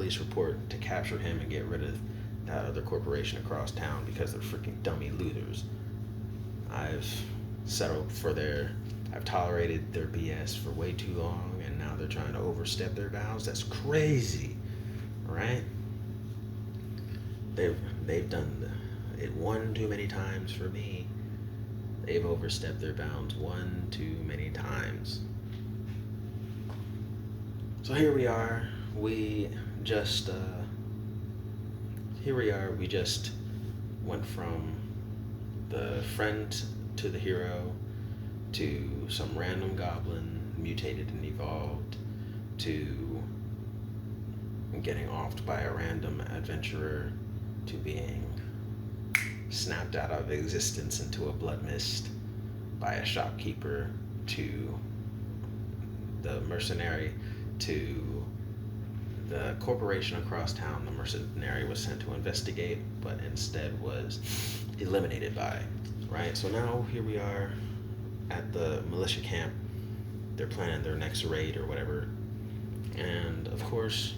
police report to capture him and get rid of that other corporation across town because they're freaking dummy losers. I've I've tolerated their BS for way too long, and now they're trying to overstep their bounds. That's crazy, right? They've done it one too many times for me. They've overstepped their bounds one too many times. So here we are. We just went from the friend to the hero to some random goblin mutated and evolved to getting offed by a random adventurer to being snapped out of existence into a blood mist by a shopkeeper to the mercenary to the corporation across town the mercenary was sent to investigate, but instead was eliminated by, right? So now here we are at the militia camp. They're planning their next raid or whatever. And of course,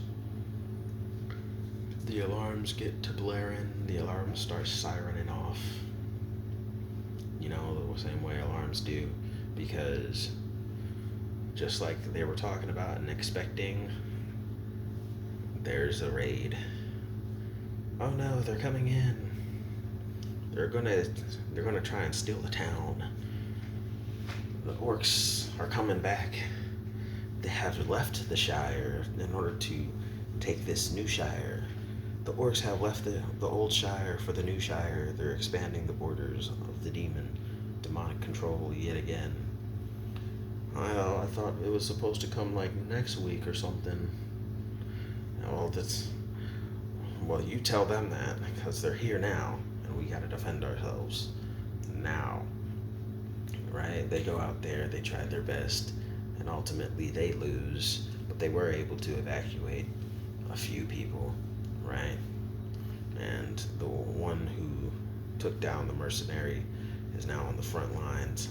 the alarms get to blaring. The alarms start sirening off. You know, the same way alarms do. Because just like they were talking about and expecting, there's a raid. Oh no, they're coming in. They're gonna try and steal the town. The orcs are coming back. They have left the Shire in order to take this new Shire. The orcs have left the old Shire for the new Shire. They're expanding the borders of the demonic control yet again. I thought it was supposed to come like next week or something. Well, you tell them that, because they're here now, and we gotta defend ourselves now. Right? They go out there, they tried their best, and ultimately they lose, but they were able to evacuate a few people, right? And the one who took down the mercenary is now on the front lines,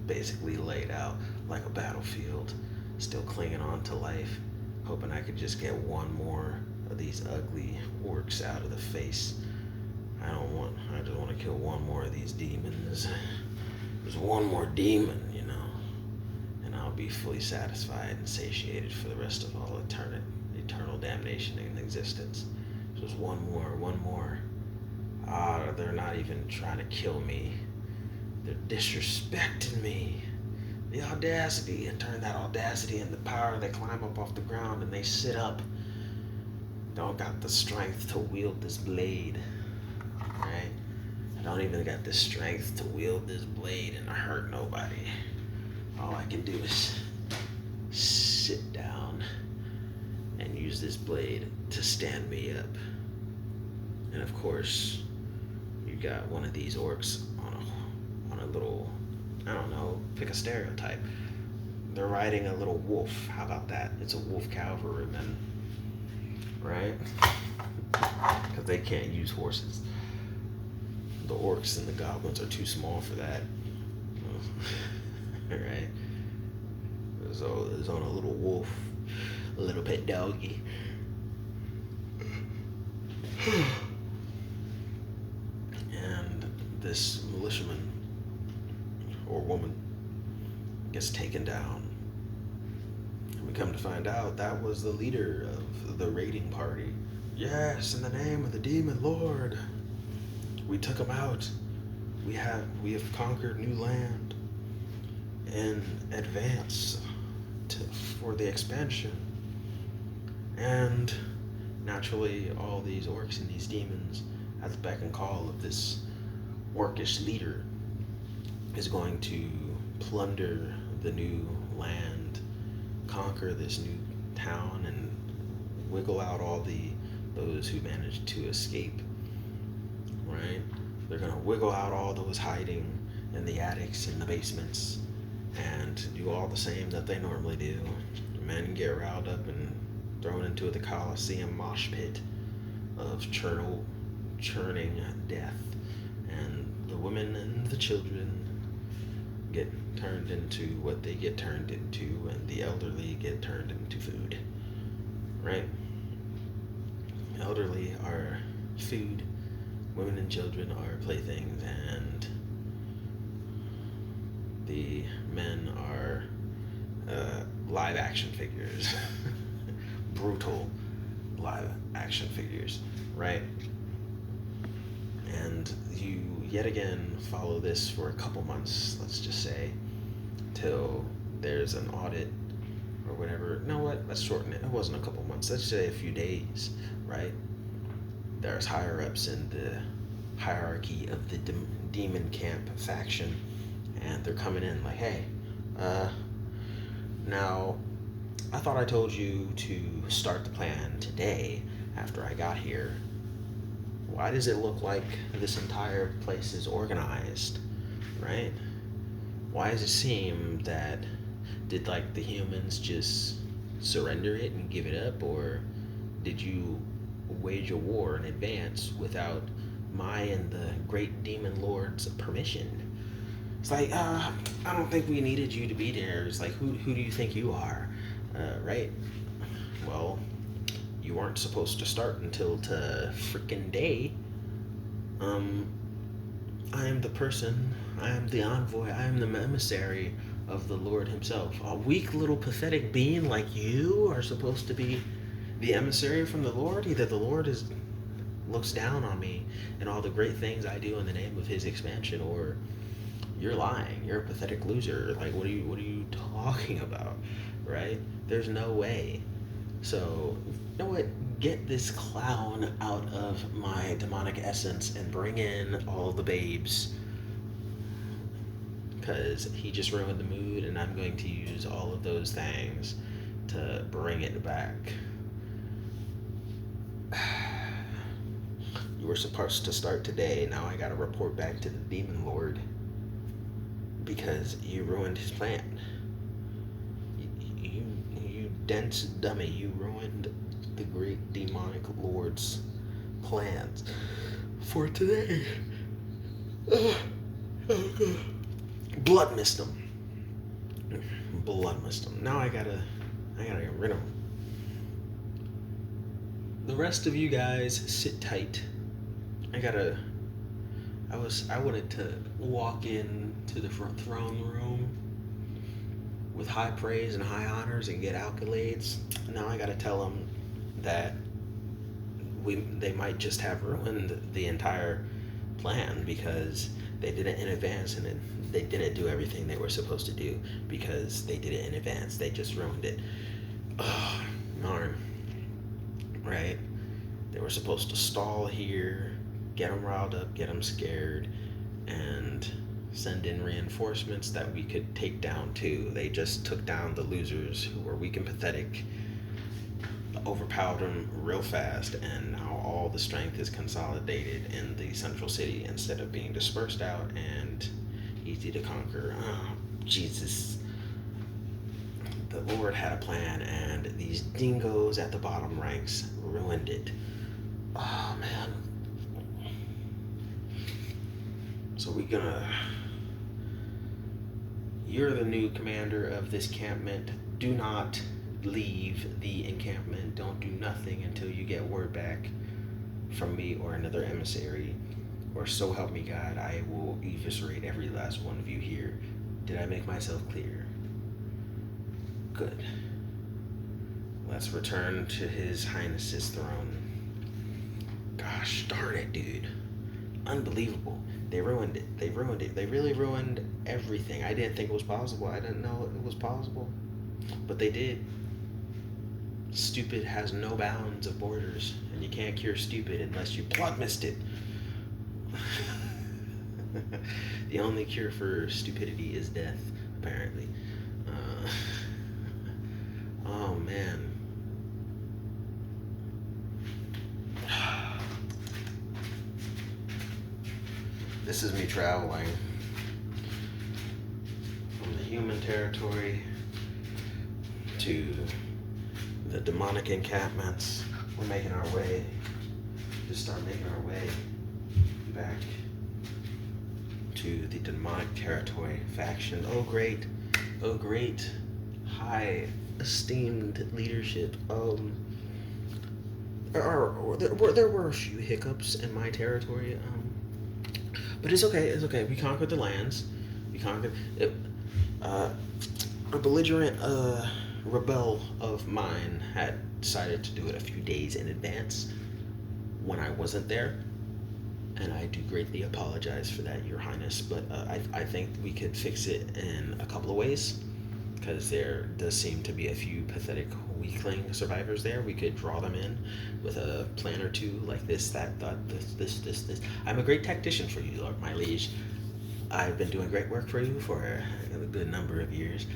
basically laid out like a battlefield, still clinging on to life, hoping I could just get one more of these ugly orcs out of the face. I just want to kill one more of these demons. There's one more demon, you know, and I'll be fully satisfied and satiated for the rest of all eternal damnation in existence. Just one more. They're not even trying to kill me. They're disrespecting me. The audacity, and turn that audacity into power. They climb up off the ground and they sit up. Don't got the strength to wield this blade, right? I don't even got the strength to wield this blade and hurt nobody. All I can do is sit down and use this blade to stand me up. And of course, you got one of these orcs on a little, I don't know, pick a stereotype. They're riding a little wolf. How about that? It's a wolf cavalryman, right? Because they can't use horses. The orcs and the goblins are too small for that. Right? So it's on a little wolf, a little pet doggy. And this militiaman or woman gets taken down. And we come to find out that was the leader of the raiding party. Yes, in the name of the demon lord. We took him out. We have conquered new land in advance for the expansion. And naturally, all these orcs and these demons, at the beck and call of this orcish leader, is going to plunder the new land, conquer this new town, and wiggle out all those who managed to escape. Right? They're gonna wiggle out all those hiding in the attics, in the basements, and do all the same that they normally do. The men get riled up and thrown into the Colosseum mosh pit of churning death, and the women and the children get turned into what they get turned into, and the elderly get turned into food. Right? elderly are food, women and children are playthings, and the men are live action figures. Brutal live action figures, right? And you yet again follow this for a couple months, let's just say, till there's an audit or whatever. No, what? Let's shorten it. It wasn't a couple months. Let's say a few days, right? There's higher ups in the hierarchy of the demon camp faction, and they're coming in like, hey, now, I thought I told you to start the plan today after I got here. Why does it look like this entire place is organized, right? Why does it seem that, did like the humans just surrender it and give it up, or did you wage a war in advance without my and the great demon lord's permission? It's like, I don't think we needed you to be there. It's like, who do you think you are, right? Well, you weren't supposed to start until to frickin' day. I am the person, I am the envoy, I am the emissary of the Lord himself. A weak little pathetic being like you are supposed to be the emissary from the Lord? Either the Lord looks down on me and all the great things I do in the name of his expansion, or you're lying. You're a pathetic loser. Like, what are you talking about, right? There's no way. So, you know what? Get this clown out of my demonic essence and bring in all the babes, because he just ruined the mood, and I'm going to use all of those things to bring it back. You were supposed to start today. Now I gotta report back to the demon lord because you ruined his plan. You dense dummy. You ruined the great demonic lord's plans for today. Blood mist him. Now I gotta get rid of him. The rest of you guys sit tight. I wanted to walk in to the front throne room with high praise and high honors and get accolades. Now I gotta tell them that they might just have ruined the entire plan because they did it in advance, and they didn't do everything they were supposed to do because they did it in advance. They just ruined it. Oh, darn. Right? They were supposed to stall here, get them riled up, get them scared, and send in reinforcements that we could take down too. They just took down the losers who were weak and pathetic, overpowered them real fast, and now all the strength is consolidated in the central city instead of being dispersed out and easy to conquer. Oh, Jesus. The Lord had a plan, and these dingoes at the bottom ranks ruined it. Oh, man. So you're the new commander of this encampment. Do not leave the encampment. Don't do nothing until you get word back from me or another emissary, or so help me God, I will eviscerate every last one of you here. Did I make myself clear? Good. Let's return to His Highness's throne. Gosh darn it, dude. Unbelievable. They ruined it. They really ruined everything. I didn't think it was possible. I didn't know it was possible. But they did. Stupid has no bounds of borders, and you can't cure stupid unless you plot missed it. The only cure for stupidity is death, apparently. Oh, man. This is me traveling from the human territory to the demonic encampments. We're making our way, making our way back to the demonic territory faction. Oh great, high esteemed leadership. There were a few hiccups in my territory, but it's okay. It's okay. We conquered the lands. We conquered it. A belligerent rebel of mine had decided to do it a few days in advance when I wasn't there, and I do greatly apologize for that, Your Highness. But I think we could fix it in a couple of ways, because there does seem to be a few pathetic weakling survivors there. We could draw them in with a plan or two, like this, that, this. I'm a great tactician for you, Lord, my liege. I've been doing great work for you for a good number of years.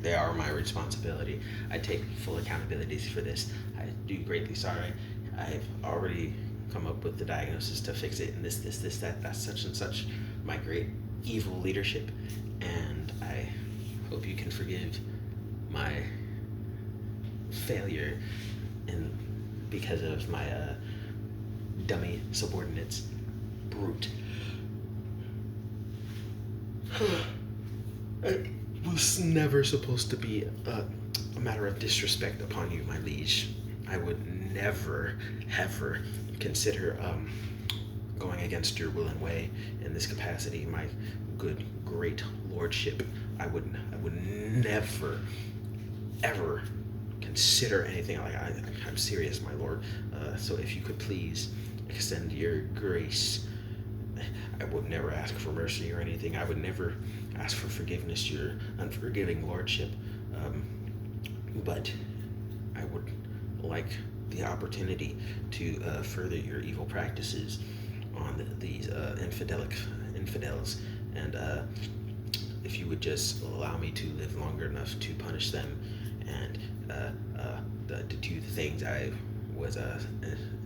They are my responsibility. I take full accountability for this. I do greatly sorry. I've already come up with the diagnosis to fix it, and this, that's such and such. My great evil leadership, and I hope you can forgive my failure because of my dummy subordinates. Brute. It was never supposed to be a matter of disrespect upon you, my liege. I would never, ever consider going against your will and way in this capacity, my good, great lordship. I would never, ever consider anything like I'm serious, my lord. So if you could please extend your grace. I would never ask for mercy or anything. I would never ask for forgiveness, your unforgiving lordship. But I would like the opportunity to further your evil practices on these infidels. And if you would just allow me to live longer enough to punish them and to do the things I was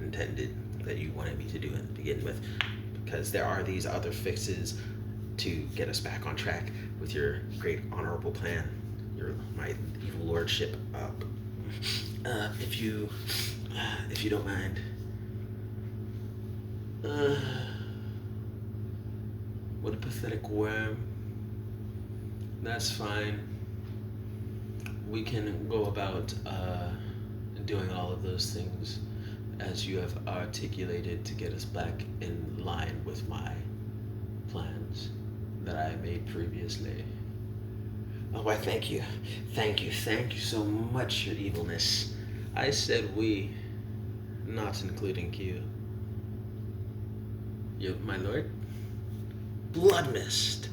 intended that you wanted me to do to begin with. Because there are these other fixes to get us back on track with your great honorable plan, my evil lordship. If you don't mind, what a pathetic worm. That's fine. We can go about doing all of those things as you have articulated to get us back in line with my plans that I made previously. Oh, I thank you. Thank you so much, your evilness. I said we, not including you. You, my lord? Blood mist.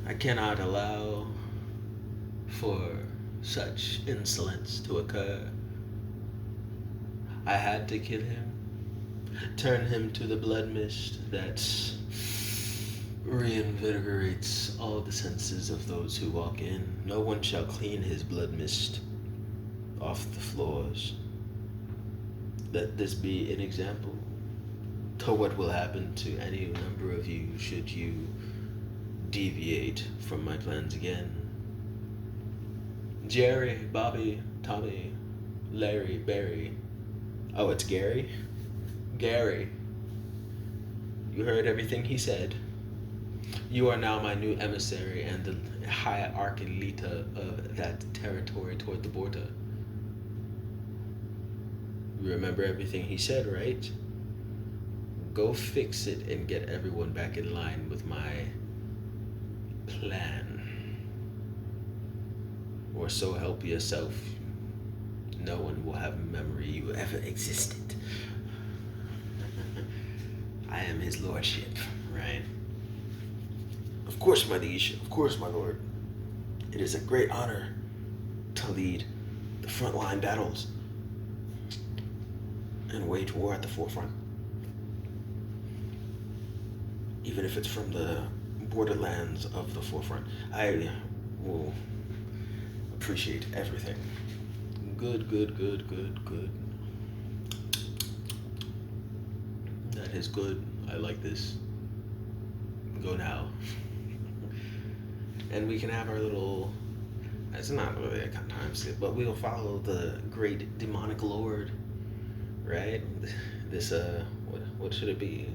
I cannot allow for such insolence to occur. I had to kill him, turn him to the blood mist that reinvigorates all the senses of those who walk in. No one shall clean his blood mist off the floors. Let this be an example to what will happen to any number of you should you deviate from my plans again. Jerry, Bobby, Tommy, Larry, Barry. Oh, it's Gary? Gary. You heard everything he said. You are now my new emissary and the hierarchy leader of that territory toward the border. You remember everything he said, right? Go fix it and get everyone back in line with my plan. Or so help yourself. No one will have memory you ever existed. I am his lordship, right? Of course, my liege. Of course, my lord. It is a great honor to lead the frontline battles and wage war at the forefront. Even if it's from the borderlands of the forefront, I will appreciate everything. Good. That is good. I like this. Go now. And we can have our little, it's not really a time skip, but we'll follow the great demonic lord, right? This, what should it be?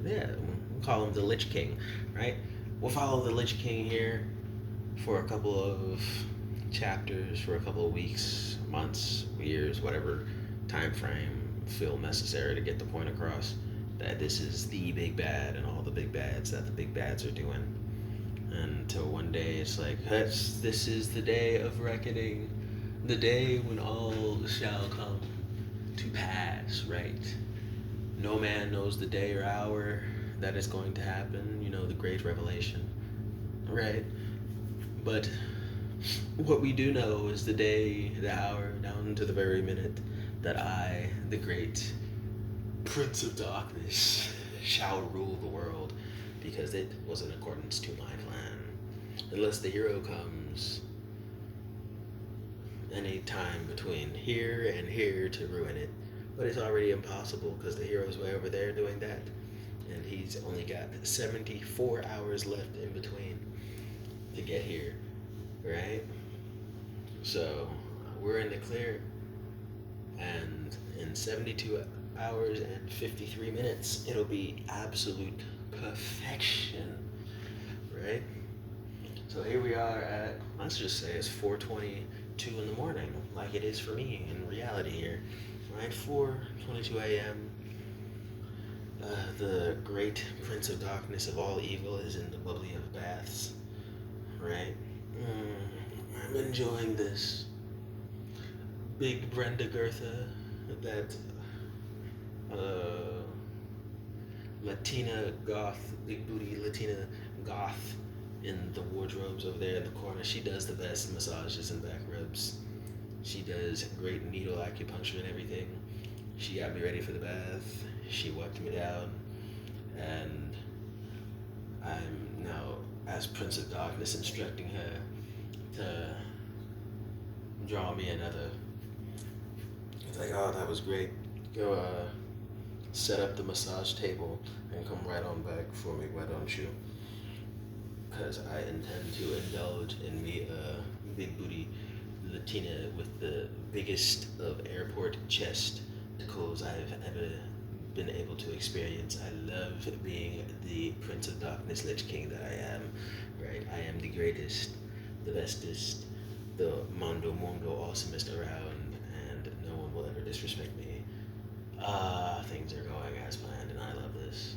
Yeah, we'll call him the Lich King, right? We'll follow the Lich King here for a couple of chapters for a couple of weeks, months, years, whatever time frame feel necessary to get the point across that this is the big bad and all the big bads that the big bads are doing. Until one day it's like, this is the day of reckoning, the day when all shall come to pass, right? No man knows the day or hour that is going to happen, the great revelation, right? But what we do know is the day, the hour, down to the very minute that I, the great Prince of Darkness, shall rule the world, because it was in accordance to my plan. Unless the hero comes any time between here and here to ruin it. But it's already impossible because the hero's way over there doing that. And he's only got 74 hours left in between to get here, right? So we're in the clear. And in 72 hours and 53 minutes, it'll be absolute perfection, right? So here we are at, let's just say it's 4:22 in the morning, like it is for me in reality here, right? 4:22 a.m. The great Prince of Darkness of all evil is in the bubbly of baths, right? I'm enjoying this. Big Brenda Gertha, that Latina goth, big booty Latina goth in the wardrobes over there in the corner. She does the best massages and back rubs. She does great needle acupuncture and everything. She got me ready for the bath. She wiped me down. And I'm now, as Prince of Darkness, instructing her to draw me another. It's like, oh, that was great. Go set up the massage table and come right on back for me, why don't you? Because I intend to indulge in me a big booty Latina with the biggest of airport chesticles I've ever been able to experience. I love being the Prince of Darkness Lich King that I am, right? I am the greatest, the bestest, the mondo awesomest around, and no one will ever disrespect me. Things are going as planned, and I love this.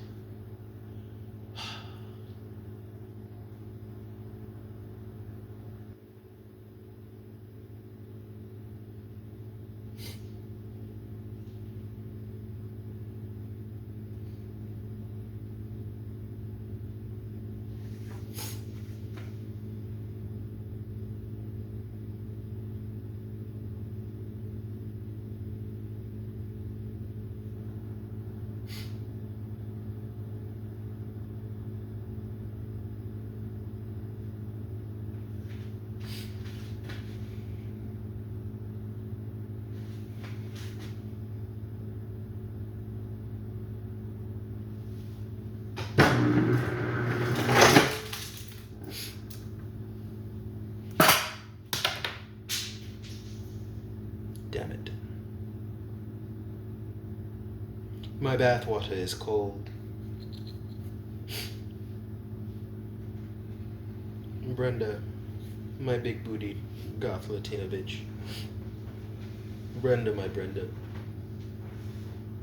Damn it. My bathwater is cold. Brenda, my big booty goth Latina bitch. Brenda, my Brenda.